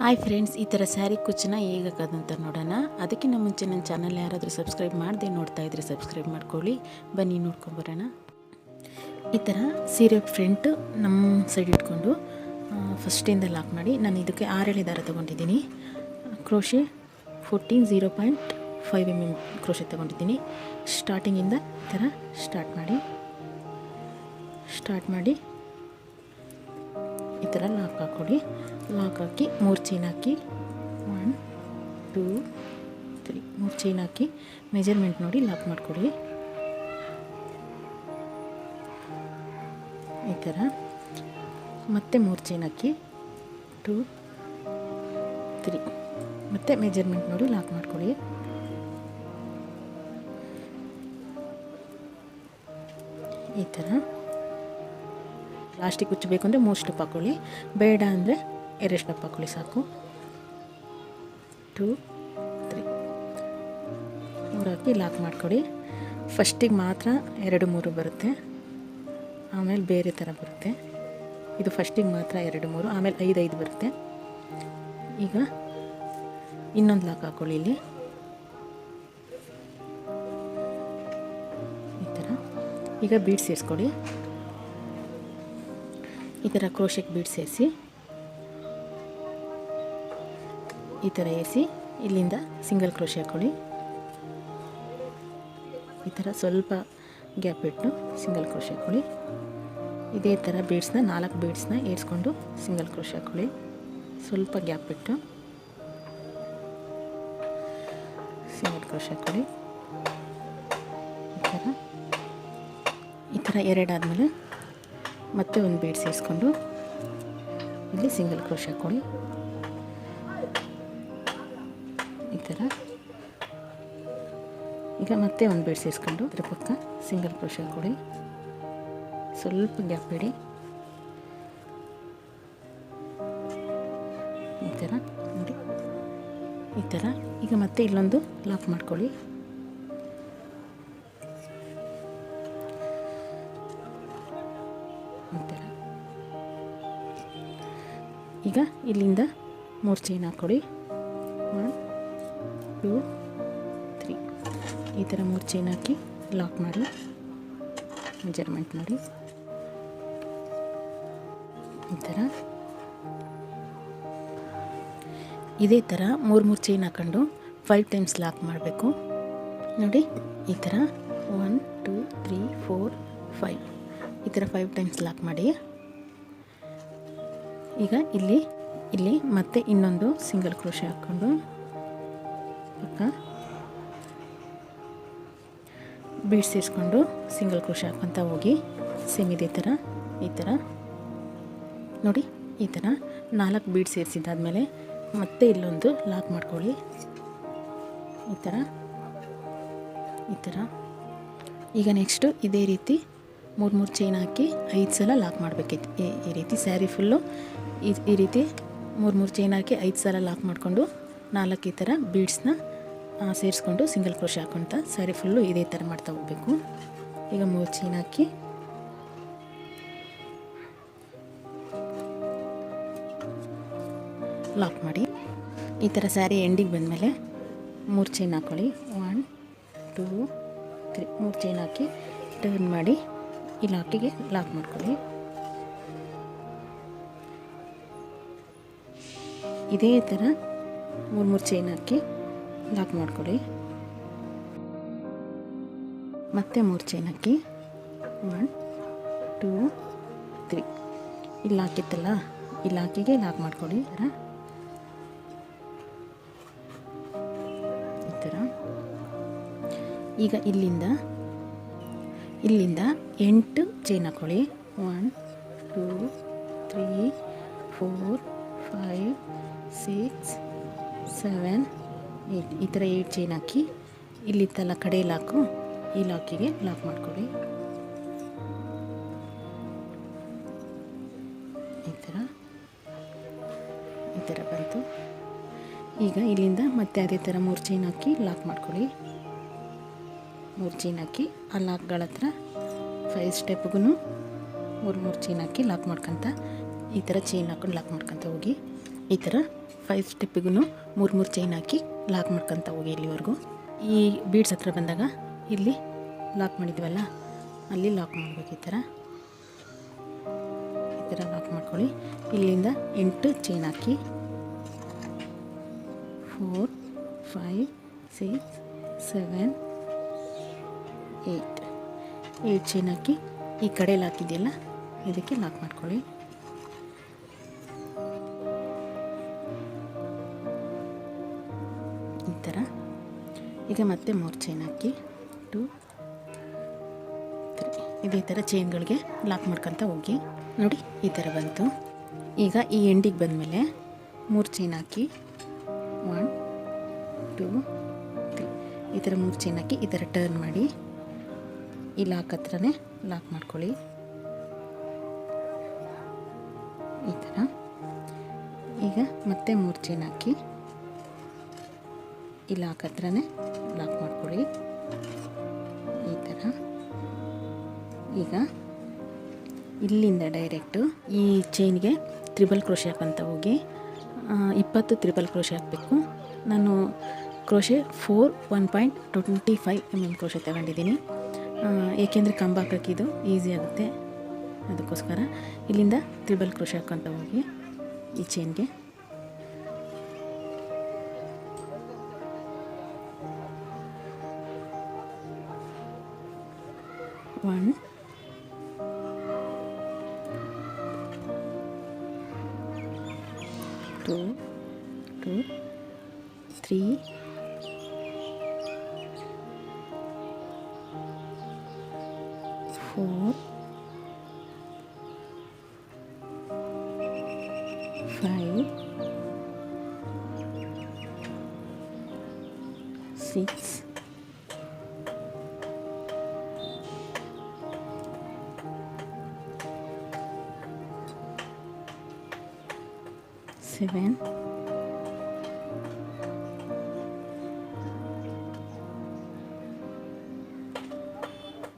Hi friends, ಈ ಥರ ಸ್ಯಾರಿ ಕುಚ್ಚನ್ನ ಹೇಗೆ ಹಾಕೋದಂತ ನೋಡೋಣ. ಅದಕ್ಕಿಂತ ಮುಂಚೆ ನನ್ನ ಚಾನಲ್ ಯಾರಾದರೂ ಸಬ್ಸ್ಕ್ರೈಬ್ ಮಾಡದೆ ನೋಡ್ತಾ ಇದ್ದರೆ ಸಬ್ಸ್ಕ್ರೈಬ್ ಮಾಡ್ಕೊಳ್ಳಿ. ಬನ್ನಿ ನೋಡ್ಕೊಂಬರೋಣ. ಈ ಥರ ಸೀರೆ ಫ್ರಂಟ್ ನಮ್ಮ ಸೈಡ್ ಇಟ್ಕೊಂಡು ಫಸ್ಟಿಂದ ಲಾಕ್ ಮಾಡಿ, ನಾನು ಇದಕ್ಕೆ 6 ಎಳೆ ದಾರ ತೊಗೊಂಡಿದ್ದೀನಿ. ಕ್ರೋಶೆ 0.5 mm ಕ್ರೋಶೆ ತೊಗೊಂಡಿದ್ದೀನಿ. ಸ್ಟಾರ್ಟಿಂಗಿಂದ ಈ ಥರ ಸ್ಟಾರ್ಟ್ ಮಾಡಿ ಈ ಥರ ಲಾಕ್ ಹಾಕ್ಕೊಳ್ಳಿ. ಲಾಕ್ ಹಾಕಿ 3 ಚೈನ್ ಹಾಕಿ 1 2 3 3 ಚೈನ್ ಹಾಕಿ ಮೆಜರ್ಮೆಂಟ್ ನೋಡಿ ಲಾಕ್ ಮಾಡ್ಕೊಳ್ಳಿ. ಈ ಥರ ಮತ್ತೆ 3 ಚೈನ್ ಹಾಕಿ 2 3 ಮತ್ತೆ ಮೆಜರ್ಮೆಂಟ್ ನೋಡಿ ಲಾಕ್ ಮಾಡ್ಕೊಳ್ಳಿ. ಈ ಥರ ಲಾಸ್ಟಿಗೆ ಕುಚ್ಚಬೇಕು ಅಂದರೆ 3 ಸ್ಟೆಪ್ ಹಾಕ್ಕೊಳ್ಳಿ, ಬೇಡ ಅಂದರೆ 2 ಸ್ಟೆಪ್ ಹಾಕ್ಕೊಳ್ಳಿ ಸಾಕು. 2 3 3 ಹಾಕಿ ಲಾಕ್ ಮಾಡ್ಕೊಳ್ಳಿ. ಫಸ್ಟಿಗೆ ಮಾತ್ರ 2 3 ಬರುತ್ತೆ, ಆಮೇಲೆ ಬೇರೆ ಥರ ಬರುತ್ತೆ. ಇದು ಫಸ್ಟಿಗೆ ಮಾತ್ರ 2 3, ಆಮೇಲೆ 5 5 ಬರುತ್ತೆ. ಈಗ ಇನ್ನೊಂದು ಲಾಕ್ ಹಾಕ್ಕೊಳ್ಳಿ. ಇಲ್ಲಿ ಈ ಥರ ಈಗ ಬೀಡ್ ಸೇರಿಸ್ಕೊಳ್ಳಿ. ಈ ಥರ ಕ್ರೋಶೆಗೆ ಬೀಡ್ ಸೇರಿಸಿ ಈ ಥರ ಏರಿಸಿ ಇಲ್ಲಿಂದ ಸಿಂಗಲ್ ಕ್ರೋಶೆ ಹಾಕ್ಕೊಳ್ಳಿ. ಈ ಥರ ಸ್ವಲ್ಪ ಗ್ಯಾಪ್ ಇಟ್ಟು ಸಿಂಗಲ್ ಕ್ರೋಶೆ ಹಾಕ್ಕೊಳ್ಳಿ. ಇದೇ ಥರ ಬೀಡ್ಸ್ನ 4 ಬೀಡ್ಸ್ನ ಏರಿಸ್ಕೊಂಡು ಸಿಂಗಲ್ ಕ್ರೋಶೆ ಹಾಕ್ಕೊಳ್ಳಿ. ಸ್ವಲ್ಪ ಗ್ಯಾಪ್ ಇಟ್ಟು ಸಿಂಗಲ್ ಕ್ರೋಶೆ ಹಾಕ್ಕೊಳ್ಳಿ. ಈ ಥರ 2 ಆದಮೇಲೆ ಮತ್ತೆ ಒಂದು ಬೀಡ್ ಸೇರಿಸ್ಕೊಂಡು ಇಲ್ಲಿ ಸಿಂಗಲ್ ಕ್ರೋಶೆ ಹಾಕ್ಕೊಳ್ಳಿ. ಈ ಥರ ಈಗ ಮತ್ತೆ ಒಂದು ಬೀಡ್ ಸೇರಿಸ್ಕೊಂಡು ಅದ್ರ ಪಕ್ಕ ಸಿಂಗಲ್ ಕ್ರೋಶೆ ಹಾಕ್ಕೊಳ್ಳಿ. ಸ್ವಲ್ಪ ಗ್ಯಾಪ್ ಇಡಿ. ಈ ಥರ ನೋಡಿ, ಈ ಥರ ಈಗ ಮತ್ತೆ ಇಲ್ಲೊಂದು ಲಾಕ್ ಮಾಡ್ಕೊಳ್ಳಿ. ಈ ಥರ ಈಗ ಇಲ್ಲಿಂದ 3 ಚೈನ್ ಹಾಕ್ಕೊಳ್ಳಿ. 1 2 3 ಈ ಥರ 3 ಚೈನ್ ಹಾಕಿ ಲಾಕ್ ಮಾಡಿ ಮೆಜರ್ಮೆಂಟ್ ನೋಡಿ. ಈ ಥರ ಇದೇ ಥರ 3 ಚೈನ್ ಹಾಕ್ಕೊಂಡು 5 ಟೈಮ್ಸ್ ಲಾಕ್ ಮಾಡಬೇಕು ನೋಡಿ. ಈ ಥರ 1 2 3 4 5 ಈ ಥರ 5 ಟೈಮ್ಸ್ ಲಾಕ್ ಮಾಡಿ. ಈಗ ಇಲ್ಲಿ ಮತ್ತೆ ಇನ್ನೊಂದು ಸಿಂಗಲ್ ಕ್ರೋಶೆ ಹಾಕ್ಕೊಂಡು ಪಕ್ಕ ಬೀಡ್ ಸೇರಿಸ್ಕೊಂಡು ಸಿಂಗಲ್ ಕ್ರೋಶೆ ಹಾಕ್ಕೊತ ಹೋಗಿ ಸೇಮ್ ಇದೇ ಥರ ಈ ಥರ ನೋಡಿ. ಈ ಥರ 4 ಬೀಡ್ ಸೇರಿಸಿದ್ದಾದಮೇಲೆ ಮತ್ತೆ ಇಲ್ಲೊಂದು ಲಾಕ್ ಮಾಡ್ಕೊಳ್ಳಿ. ಈ ಥರ ಈಗ ನೆಕ್ಸ್ಟು ಇದೇ ರೀತಿ 3 ಚೈನ್ ಹಾಕಿ 5 ಸಲ ಲಾಕ್ ಮಾಡಬೇಕಿತ್ತು. ಈ ರೀತಿ ಸ್ಯಾರಿ ಫುಲ್ಲು ಈ ರೀತಿ 3 ಚೈನ್ ಹಾಕಿ 5 ಸಲ ಲಾಕ್ ಮಾಡಿಕೊಂಡು 4 ಈ ಥರ ಬೀಡ್ಸ್ನ ಸೇರಿಸ್ಕೊಂಡು ಸಿಂಗಲ್ ಕ್ರೋಶೆ ಹಾಕ್ಕೊತ ಸ್ಯಾರಿ ಫುಲ್ಲು ಇದೇ ಥರ ಮಾಡ್ತಾ ಹೋಗಬೇಕು. ಈಗ 3 ಚೈನ್ ಹಾಕಿ ಲಾಕ್ ಮಾಡಿ. ಈ ಥರ ಸ್ಯಾರಿ ಎಂಡಿಗೆ ಬಂದಮೇಲೆ 3 ಚೈನ್ ಹಾಕ್ಕೊಳ್ಳಿ. 1 2 3 3 ಚೈನ್ ಹಾಕಿ ಟರ್ನ್ ಮಾಡಿ ಈ ಲಾಕಿಗೆ ಲಾಕ್ ಮಾಡ್ಕೊಳ್ಳಿ. ಇದೇ ಥರ 3 ಚೈನ್ ಹಾಕಿ ಲಾಕ್ ಮಾಡ್ಕೊಳ್ಳಿ. ಮತ್ತೆ 3 ಚೈನ್ ಹಾಕಿ 1 2 3 ಇಲ್ಲಿ ಹಾಕಿತ್ತಲ್ಲ ಈ ಲಾಕಿಗೆ ಲಾಕ್ ಮಾಡ್ಕೊಳ್ಳಿ. ಈ ಥರ ಈಗ ಇಲ್ಲಿಂದ 8 ಚೈನ್ ಹಾಕ್ಕೊಳ್ಳಿ. 1 2 3 4 5 6 7 8 ಈ ಥರ 8 ಚೈನ್ ಹಾಕಿ ಇಲ್ಲಿತ್ತಲ್ಲ ಕಡೆ ಲಾಕು ಈ ಲಾಕಿಗೆ ಲಾಕ್ ಮಾಡ್ಕೊಳ್ಳಿ. ಈ ಥರ ಬಂತು. ಈಗ ಇಲ್ಲಿಂದ ಮತ್ತೆ ಅದೇ ಥರ 3 ಚೈನ್ ಹಾಕಿ ಲಾಕ್ ಮಾಡ್ಕೊಳ್ಳಿ. 3 ಚೈನ್ ಹಾಕಿ ಆ ಲಾಕ್ಗಳ ಹತ್ರ 5 ಸ್ಟೆಪ್ಗೂ 3 ಚೈನ್ ಹಾಕಿ ಲಾಕ್ ಮಾಡ್ಕೊತ ಈ ಥರ ಚೈನ್ ಹಾಕೊಂಡು ಲಾಕ್ ಮಾಡ್ಕೊತ ಹೋಗಿ ಈ ಥರ 5 ಸ್ಟೆಪ್ಪಿಗೂ 3 ಚೈನ್ ಹಾಕಿ ಲಾಕ್ ಮಾಡ್ಕೊತ ಹೋಗಿ ಇಲ್ಲಿವರೆಗೂ. ಈ ಬೀಡ್ಸ್ ಹತ್ರ ಬಂದಾಗ ಇಲ್ಲಿ ಲಾಕ್ ಮಾಡಿದ್ವಲ್ಲ ಅಲ್ಲಿ ಲಾಕ್ ಮಾಡಬೇಕು. ಈ ಥರ ಲಾಕ್ ಮಾಡ್ಕೊಳ್ಳಿ. ಇಲ್ಲಿಂದ 8 ಚೈನ್ ಹಾಕಿ 4 5 6 7 8 ಚೈನ್ ಹಾಕಿ ಈ ಕಡೆ ಹಾಕಿದೆಯಲ್ಲ ಇದಕ್ಕೆ ಲಾಕ್ ಮಾಡ್ಕೊಳ್ಳಿ. ಈ ಥರ. ಈಗ ಮತ್ತೆ 3 ಚೈನ್ ಹಾಕಿ 2 3 ಇದೇ ಥರ ಚೈನ್ಗಳಿಗೆ ಲಾಕ್ ಮಾಡ್ಕೊತ ಹೋಗಿ. ನೋಡಿ ಈ ಥರ ಬಂತು. ಈಗ ಈ ಎಂಡಿಗೆ ಬಂದಮೇಲೆ 3 ಚೈನ್ ಹಾಕಿ 1 2 3 ಈ ಥರ 3 ಚೈನ್ ಹಾಕಿ ಈ ಥರ ಟರ್ನ್ ಮಾಡಿ ಈ ಲಾಕ್ ಹತ್ರನೇ ಲಾಕ್ ಮಾಡ್ಕೊಳ್ಳಿ. ಈ ಥರ. ಈಗ ಮತ್ತೆ 3 ಚೈನ್ ಹಾಕಿ ಈ ಲಾಕ್ ಹತ್ರನೇ ಲಾಕ್ ಮಾಡ್ಕೊಳ್ಳಿ. ಈ ಥರ. ಈಗ ಇಲ್ಲಿಂದ ಡೈರೆಕ್ಟು ಈ ಚೈನ್ಗೆ ತ್ರಿಬಲ್ ಕ್ರೋಶೆ ಹಾಕಂತ ಹೋಗಿ 20 ತ್ರಿಬಲ್ ಕ್ರೋಶೆ ಹಾಕಬೇಕು. ನಾನು ಕ್ರೋಶೆ 1.25 mm ಕ್ರೋಶೆ ತಗೊಂಡಿದ್ದೀನಿ. ಏಕೆಂದರೆ ಕಂಬ ಹಾಕೋಕ್ಕಿದು ಈಸಿ ಆಗುತ್ತೆ, ಅದಕ್ಕೋಸ್ಕರ ಇಲ್ಲಿಂದ ತ್ರಿಬಲ್ ಕ್ರೋಶೆ ಹಾಕಂತ ಹೋಗಿ ಈ ಚೈನ್ಗೆ. ಒನ್ 2 2 3 4 5 6 7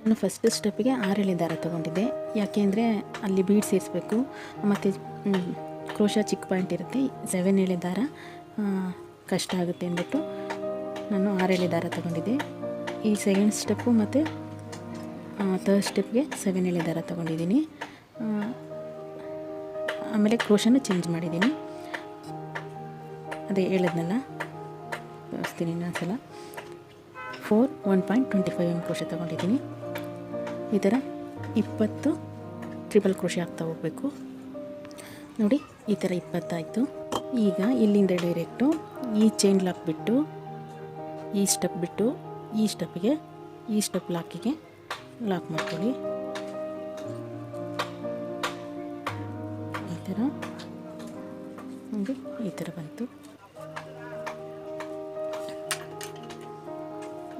ನಾನು ಫಸ್ಟ್ ಸ್ಟೆಪ್ಪಿಗೆ 6 ಎಳೆ ದಾರ ತೊಗೊಂಡಿದ್ದೆ. ಯಾಕೆಂದರೆ ಅಲ್ಲಿ ಬೀಡ್ ಸೇರಿಸ್ಬೇಕು ಮತ್ತು ಕ್ರೋಶ ಚಿಕ್ಕ ಪಾಯಿಂಟ್ ಇರುತ್ತೆ. 7 ಎಳೆ ದಾರ ಕಷ್ಟ ಆಗುತ್ತೆ ಅಂದ್ಬಿಟ್ಟು ನಾನು 6 ಎಳೆ ದಾರ ತೊಗೊಂಡಿದ್ದೆ. ಈ ಸೆಕೆಂಡ್ ಸ್ಟೆಪ್ಪು ಮತ್ತು ಥರ್ಡ್ ಸ್ಟೆಪ್ಗೆ 7 ಎಳೆ ದಾರ ತೊಗೊಂಡಿದ್ದೀನಿ. ಆಮೇಲೆ ಕ್ರೋಶನ ಚೇಂಜ್ ಮಾಡಿದ್ದೀನಿ. ಅದೇ ಹೇಳಿದ್ನಲ್ಲ, ತೋರಿಸ್ತೀನಿ ಇನ್ನೊಂದ್ಸಲ. 1.25 mm ಕ್ರೋಶೆ ತೊಗೊಂಡಿದ್ದೀನಿ. ಈ ಥರ 20 ಟ್ರಿಬಲ್ ಕ್ರೋಶೆ ಹಾಕ್ತಾ ಹೋಗಬೇಕು. ನೋಡಿ ಈ ಥರ 20 ಆಯಿತು. ಈಗ ಇಲ್ಲಿಂದ ಡೈರೆಕ್ಟು ಈ ಚೈನ್ ಲಾಕ್ ಬಿಟ್ಟು ಈ ಸ್ಟೆಪ್ ಬಿಟ್ಟು ಈ ಸ್ಟೆಪ್ಪಿಗೆ ಈ ಸ್ಟೆಪ್ ಲಾಕಿಗೆ ಲಾಕ್ ಮಾಡ್ಕೊಳ್ಳಿ. ಈ ಥರ ನೋಡಿ ಈ ಥರ ಬಂತು.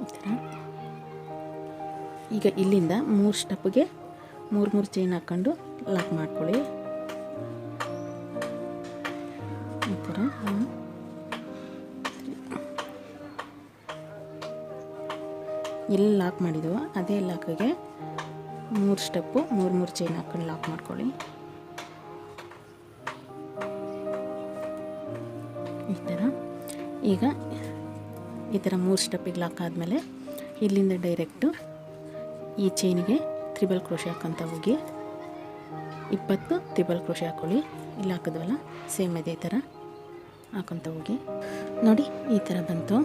ಈ ಥರ. ಈಗ ಇಲ್ಲಿಂದ 3 ಸ್ಟೆಪ್ಗೆ 3 ಚೈನ್ ಹಾಕ್ಕೊಂಡು ಲಾಕ್ ಮಾಡ್ಕೊಳ್ಳಿ. ಈ ಥರ. ಎಲ್ಲಿ ಲಾಕ್ ಮಾಡಿದ್ವೋ ಅದೇ ಲಾಕಿಗೆ 3 ಸ್ಟೆಪ್ಪು 3 ಚೈನ್ ಹಾಕ್ಕೊಂಡು ಲಾಕ್ ಮಾಡ್ಕೊಳ್ಳಿ. ಈ ಥರ. ಈಗ ಈ ಥರ 3 ಸ್ಟೆಪ್ಪಿಗೆ ಲಾಕ್ ಆದಮೇಲೆ ಇಲ್ಲಿಂದ ಡೈರೆಕ್ಟು ಈ ಚೈನಿಗೆ ತ್ರಿಬಲ್ ಕ್ರೋಶೆ ಹಾಕ್ಕೊಂತ ಹೋಗಿ 20 ತ್ರಿಬಲ್ ಕ್ರೋಶೆ ಹಾಕ್ಕೊಳ್ಳಿ. ಇಲ್ಲಿ ಹಾಕಿದ್ವಲ್ಲ ಸೇಮ್ ಇದೇ ಥರ ಹಾಕ್ಕೊಂತ ಹೋಗಿ. ನೋಡಿ ಈ ಥರ ಬಂತು.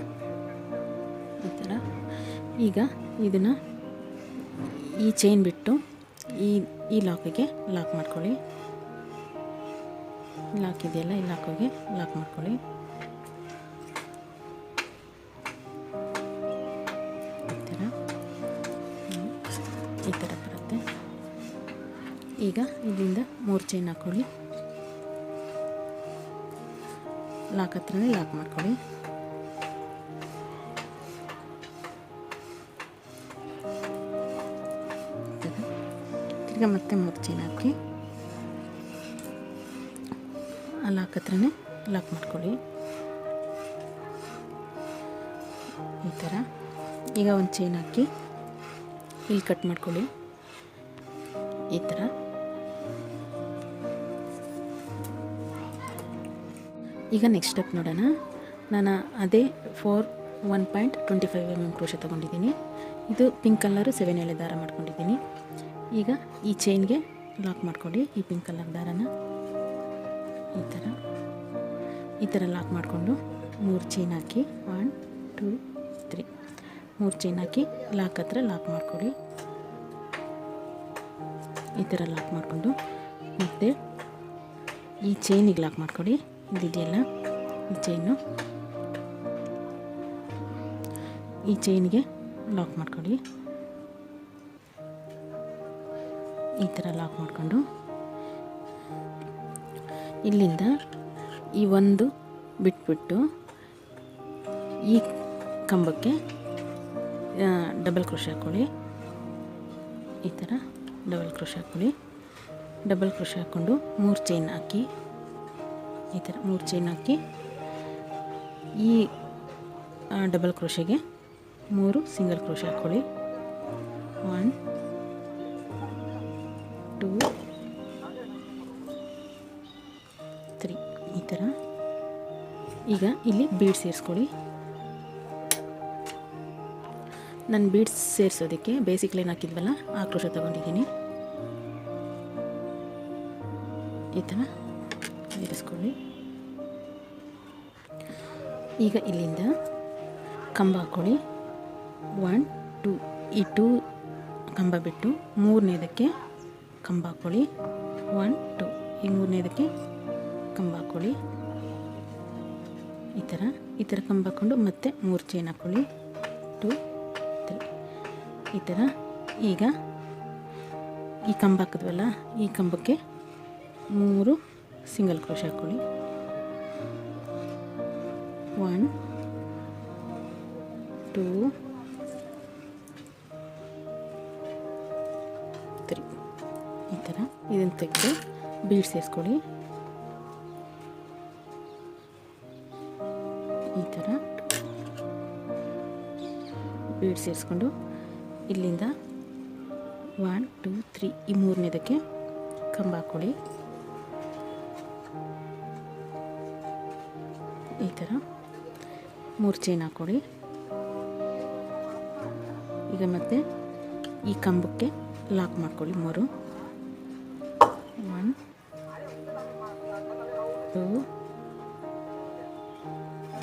ಈ ಥರ. ಈಗ ಇದನ್ನು ಈ ಚೈನ್ ಬಿಟ್ಟು ಈ ಲಾಕಿಗೆ ಲಾಕ್ ಮಾಡ್ಕೊಳ್ಳಿ. ಲಾಕ್ ಇದೆಯಲ್ಲ ಈ ಲಾಕಿಗೆ ಲಾಕ್ ಮಾಡ್ಕೊಳ್ಳಿ. ಈ ಥರ ಬರುತ್ತೆ. ಈಗ ಇಲ್ಲಿಂದ 3 ಚೈನ್ ಹಾಕ್ಕೊಳ್ಳಿ. ಲಾಕ್ ಹತ್ರನೇ ಲಾಕ್ ಮಾಡ್ಕೊಳ್ಳಿ. ತಿರ್ಗಾ ಮತ್ತೆ 3 ಚೈನ್ ಹಾಕಿ ಆ ಲಾಕ್ ಹತ್ರನೇ ಲಾಕ್ ಮಾಡ್ಕೊಳ್ಳಿ. ಈ ಥರ. ಈಗ ಒಂದು ಚೈನ್ ಹಾಕಿ ಇಲ್ಲಿ ಕಟ್ ಮಾಡ್ಕೊಳ್ಳಿ. ಈ ಥರ. ಈಗ ನೆಕ್ಸ್ಟ್ ಸ್ಟೆಪ್ ನೋಡೋಣ. ನಾನು ಅದೇ 1.25 mm ಕ್ರೋಶೆ ತೊಗೊಂಡಿದ್ದೀನಿ. ಇದು ಪಿಂಕ್ ಕಲರು 7 ಎಳೆ ದಾರ ಮಾಡ್ಕೊಂಡಿದ್ದೀನಿ. ಈಗ ಈ ಚೈನ್ಗೆ ಲಾಕ್ ಮಾಡ್ಕೊಳ್ಳಿ. ಈ ಪಿಂಕ್ ಕಲರ್ ದಾರನ ಈ ಥರ ಲಾಕ್ ಮಾಡಿಕೊಂಡು 3 ಚೈನ್ ಹಾಕಿ 1 2 3 3 ಚೈನ್ ಹಾಕಿ ಲಾಕ್ ಹತ್ರ ಲಾಕ್ ಮಾಡ್ಕೊಳ್ಳಿ. ಈ ಥರ ಲಾಕ್ ಮಾಡಿಕೊಂಡು ಮತ್ತು ಈ ಚೈನಿಗೆ ಲಾಕ್ ಮಾಡ್ಕೊಳ್ಳಿ. ಇದಿದೆಯಲ್ಲ ಈ ಚೈನ್ಗೆ ಲಾಕ್ ಮಾಡ್ಕೊಳ್ಳಿ. ಈ ಥರ ಲಾಕ್ ಮಾಡಿಕೊಂಡು ಇಲ್ಲಿಂದ ಈ ಒಂದು ಬಿಟ್ಬಿಟ್ಟು ಈ ಕಂಬಕ್ಕೆ ಡಬಲ್ ಕ್ರೋಶೆ ಹಾಕ್ಕೊಳ್ಳಿ. ಈ ಥರ ಡಬಲ್ ಕ್ರೋಶೆ ಹಾಕ್ಕೊಳ್ಳಿ. ಡಬಲ್ ಕ್ರೋಶೆ ಹಾಕ್ಕೊಂಡು 3 ಚೈನ್ ಹಾಕಿ ಈ ಥರ 3 ಚೈನ್ ಹಾಕಿ ಈ ಡಬಲ್ ಕ್ರೋಶೆಗೆ 3 ಸಿಂಗಲ್ ಕ್ರೋಶೆ ಹಾಕ್ಕೊಳ್ಳಿ. 1 2 3 ಈ ಥರ. ಈಗ ಇಲ್ಲಿ ಬೀಡ್ಸ್ ಸೇರಿಸ್ಕೊಳ್ಳಿ. ನಾನು ಬೀಡ್ಸ್ ಸೇರಿಸೋದಕ್ಕೆ ಬೇಸಿಕ್ ಲೈನ್ ಹಾಕಿದ್ವಲ್ಲ ಆ ಕ್ರೋಶೆ ತೊಗೊಂಡಿದ್ದೀನಿ. ಈ ಥರ ಸೇರಿಸ್ಕೊಳ್ಳಿ. ಈಗ ಇಲ್ಲಿಂದ ಕಂಬ ಹಾಕ್ಕೊಳ್ಳಿ. 1 2 ಈ 2 ಕಂಬ ಬಿಟ್ಟು 3ನೇದಕ್ಕೆ ಕಂಬ ಹಾಕ್ಕೊಳ್ಳಿ. 1 2 ಈ 3ನೇದಕ್ಕೆ ಕಂಬ ಹಾಕ್ಕೊಳ್ಳಿ. ಈ ಥರ ಕಂಬ ಹಾಕ್ಕೊಂಡು ಮತ್ತೆ 3 ಚೈನ್ ಹಾಕ್ಕೊಳ್ಳಿ. 2 3 ಈ ಥರ. ಈಗ ಈ ಕಂಬ ಹಾಕಿದ್ವಲ್ಲ ಈ ಕಂಬಕ್ಕೆ 3 ಸಿಂಗಲ್ ಕ್ರೋಶೆ ಹಾಕ್ಕೊಳ್ಳಿ. 1 2 3 ಈ ಥರ. ಇದನ್ನು ತೆಗೆದು ಬೀಡ್ ಸೇರಿಸ್ಕೊಳ್ಳಿ. ಈ ಥರ ಬೀಡ್ ಸೇರಿಸ್ಕೊಂಡು ಇಲ್ಲಿಂದ 1 2 3 ಈ 3ನೇದಕ್ಕೆ ಕಂಬ ಹಾಕ್ಕೊಳ್ಳಿ. ಈ ಥರ 3 ಚೈನ್ ಹಾಕ್ಕೊಳ್ಳಿ. ಈಗ ಮತ್ತೆ ಈ ಕಂಬಕ್ಕೆ ಲಾಕ್ ಮಾಡ್ಕೊಳ್ಳಿ. 3 1 2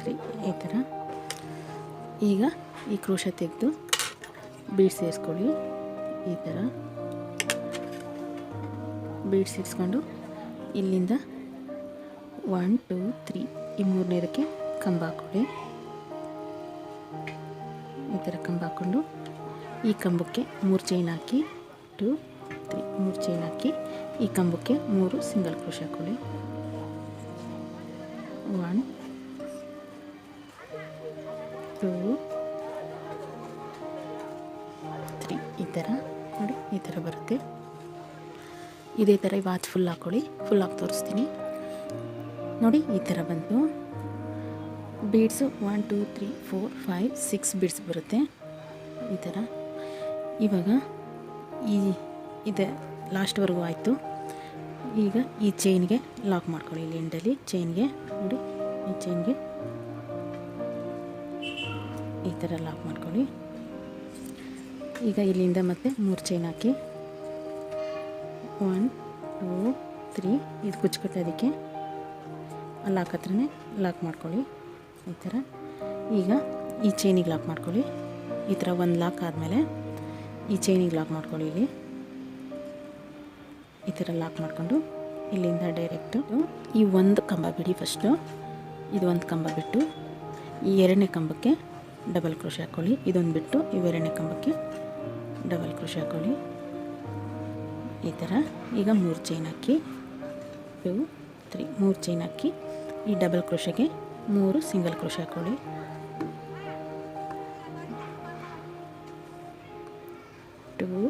3 ಈ ಥರ. ಈಗ ಈ ಕ್ರೋಶೆ ತೆಗೆದು ಬೀಡ್ ಸೇರಿಸ್ಕೊಳ್ಳಿ. ಈ ಥರ ಬೀಡ್ ಸೇರಿಸ್ಕೊಂಡು ಇಲ್ಲಿಂದ 1 2 3 ಈ 3ನೇದಕ್ಕೆ ಕಂಬ ಹಾಕ್ಕೊಳ್ಳಿ. ಈ ಥರ ಕಂಬ ಹಾಕ್ಕೊಂಡು ಈ ಕಂಬಕ್ಕೆ 3 ಚೈನ್ ಹಾಕಿ 2 3 3 ಚೈನ್ ಹಾಕಿ ಈ ಕಂಬಕ್ಕೆ 3 ಸಿಂಗಲ್ ಕ್ರೋಶೆ ಹಾಕ್ಕೊಳ್ಳಿ. 1 2 3 ಈ ಥರ ನೋಡಿ. ಈ ಥರ ಬರುತ್ತೆ. ಇದೇ ಥರ ವಾಚ್ ಫುಲ್ ಹಾಕ್ಕೊಳ್ಳಿ. ಫುಲ್ ಹಾಕಿ ತೋರಿಸ್ತೀನಿ ನೋಡಿ. ಈ ಥರ ಬಂತು. ಬೀಡ್ಸು 1 2 3 4 5 6 ಬೀಡ್ಸ್ ಬರುತ್ತೆ ಈ ಥರ. ಇವಾಗ ಇದೆ ಲಾಸ್ಟ್ವರೆಗೂ ಆಯಿತು. ಈಗ ಈ ಚೈನ್ಗೆ ಲಾಕ್ ಮಾಡ್ಕೊಳ್ಳಿ. ಇಲ್ಲಿ ಎಂಡಲ್ಲಿ ಚೈನ್ಗೆ ನೋಡಿ, ಈ ಚೈನ್ಗೆ ಈ ಥರ ಲಾಕ್ ಮಾಡ್ಕೊಳ್ಳಿ. ಈಗ ಇಲ್ಲಿಂದ ಮತ್ತೆ 3 ಚೈನ್ ಹಾಕಿ 1 2 3 ಇದು ಕುಚ್ಚು ಕಟ್ಟೋದಕ್ಕೆ ಲಾಕ್ ಹತ್ರನೇ ಲಾಕ್ ಮಾಡ್ಕೊಳ್ಳಿ. ಈ ಥರ. ಈಗ ಈ ಚೈನಿಗೆ ಲಾಕ್ ಮಾಡ್ಕೊಳ್ಳಿ. ಈ ಥರ ಒಂದು ಲಾಕ್ ಆದಮೇಲೆ ಈ ಚೈನಿಗೆ ಲಾಕ್ ಮಾಡ್ಕೊಳ್ಳಿ. ಇಲ್ಲಿ ಈ ಥರ ಲಾಕ್ ಮಾಡಿಕೊಂಡು ಇಲ್ಲಿಂದ ಡೈರೆಕ್ಟು ಈ ಒಂದು ಕಂಬ ಬಿಡಿ. ಫಸ್ಟು ಇದು ಒಂದು ಕಂಬ ಬಿಟ್ಟು ಈ 2ನೇ ಕಂಬಕ್ಕೆ ಡಬಲ್ ಕ್ರೋಶೆ ಹಾಕ್ಕೊಳ್ಳಿ. ಇದೊಂದು ಬಿಟ್ಟು ಈ 2ನೇ ಕಂಬಕ್ಕೆ ಡಬಲ್ ಕ್ರೋಶೆ ಹಾಕ್ಕೊಳ್ಳಿ. ಈ ಥರ. ಈಗ 3 ಚೈನ್ ಹಾಕಿ 2 3 3 ಚೈನ್ ಹಾಕಿ ಈ ಡಬಲ್ ಕ್ರೋಶೆಗೆ 3 ಸಿಂಗಲ್ ಕ್ರೋಶೆ ಹಾಕ್ಕೊಳ್ಳಿ. 2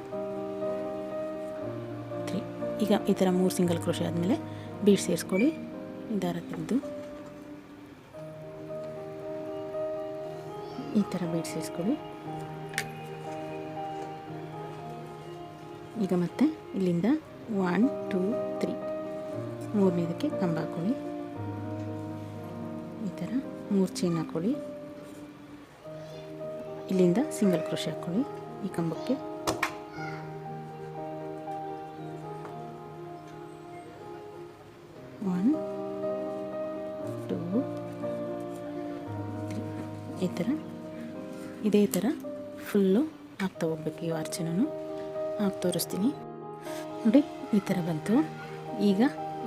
3 ಈಗ ಈ ಥರ 3 ಸಿಂಗಲ್ ಕ್ರೋಶೆ ಆದಮೇಲೆ ಬೀಡ್ ಸೇರಿಸ್ಕೊಳ್ಳಿ. ದಾರ ತೆಗೆದು ಈ ಥರ ಬೀಡ್ ಸೇರಿಸ್ಕೊಳ್ಳಿ. ಈಗ ಮತ್ತೆ ಇಲ್ಲಿಂದ 1 2 3 3ನೇದಕ್ಕೆ ಕಂಬ ಹಾಕ್ಕೊಳ್ಳಿ. ಈ ಥರ 3 ಚೈನ್ ಹಾಕ್ಕೊಳ್ಳಿ. ಇಲ್ಲಿಂದ ಸಿಂಗಲ್ ಕ್ರೋಶೆ ಹಾಕ್ಕೊಳ್ಳಿ ಈ ಕಂಬಕ್ಕೆ. ಒನ್, 2, 3 ಈ ಥರ ಇದೇ ಥರ ಫುಲ್ಲು ಹಾಕ್ತಾ ಹೋಗ್ಬೇಕು. ಈ ಅರ್ಚನೂ ಹಾಕಿ ತೋರಿಸ್ತೀನಿ ನೋಡಿ. ಈ ಥರ ಬಂತು. ಈಗ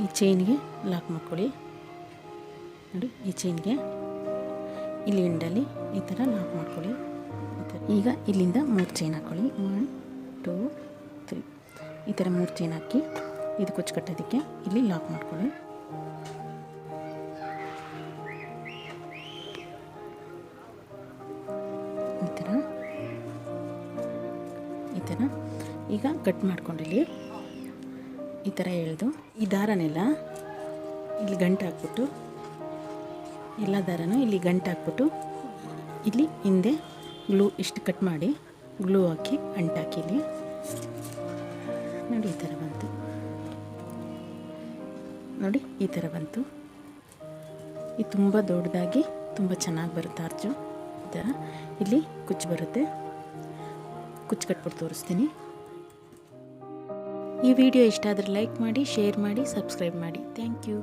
ಈ ಚೈನ್ಗೆ ಲಾಕ್ ಮಾಡ್ಕೊಳ್ಳಿ ನೋಡಿ. ಈ ಚೈನ್ಗೆ ಇಲ್ಲಿ ಎಂಡಲ್ಲಿ ಈ ಥರ ಲಾಕ್ ಮಾಡ್ಕೊಳ್ಳಿ. ಈ ಥರ ಈಗ ಇಲ್ಲಿಂದ 3 ಚೈನ್ ಹಾಕ್ಕೊಳ್ಳಿ. 1, 2, 3 ಈ ಥರ 3 ಚೈನ್ ಹಾಕಿ ಇದು ಕುಚ್ಚು ಕಟ್ಟೋದಕ್ಕೆ ಇಲ್ಲಿ ಲಾಕ್ ಮಾಡ್ಕೊಳ್ಳಿ. ಈ ಥರ ಈಗ ಕಟ್ ಮಾಡ್ಕೊಂಡಿಲ್ಲಿ ಈ ಥರ ಎಳೆದು ಈ ದಾರನೆಲ್ಲ ಇಲ್ಲಿ ಗಂಟು ಹಾಕ್ಬಿಟ್ಟು, ಎಲ್ಲ ದಾರನೂ ಇಲ್ಲಿ ಗಂಟು ಹಾಕ್ಬಿಟ್ಟು ಇಲ್ಲಿ ಹಿಂದೆ ಗ್ಲೂ ಇಷ್ಟು ಕಟ್ ಮಾಡಿ ಗ್ಲೂ ಹಾಕಿ ಅಂಟಾಕಿ ಇಲ್ಲಿ ನೋಡಿ. ಈ ಥರ ಬಂತು ನೋಡಿ. ಈ ಥರ ಬಂತು. ಇದು ತುಂಬ ದೊಡ್ಡದಾಗಿ ತುಂಬ ಚೆನ್ನಾಗಿ ಬರುತ್ತೆ ಆರ್ಚು. ಈ ಥರ ಇಲ್ಲಿ ಕುಚ್ಚು ಬರುತ್ತೆ. ಕುಚ್ಚು ಕಟ್ಬಿಟ್ಟು ತೋರಿಸ್ತೀನಿ. ಈ ವಿಡಿಯೋ ಇಷ್ಟ ಆದರೆ ಲೈಕ್ ಮಾಡಿ, ಶೇರ್ ಮಾಡಿ, ಸಬ್ಸ್ಕ್ರೈಬ್ ಮಾಡಿ. Thank you.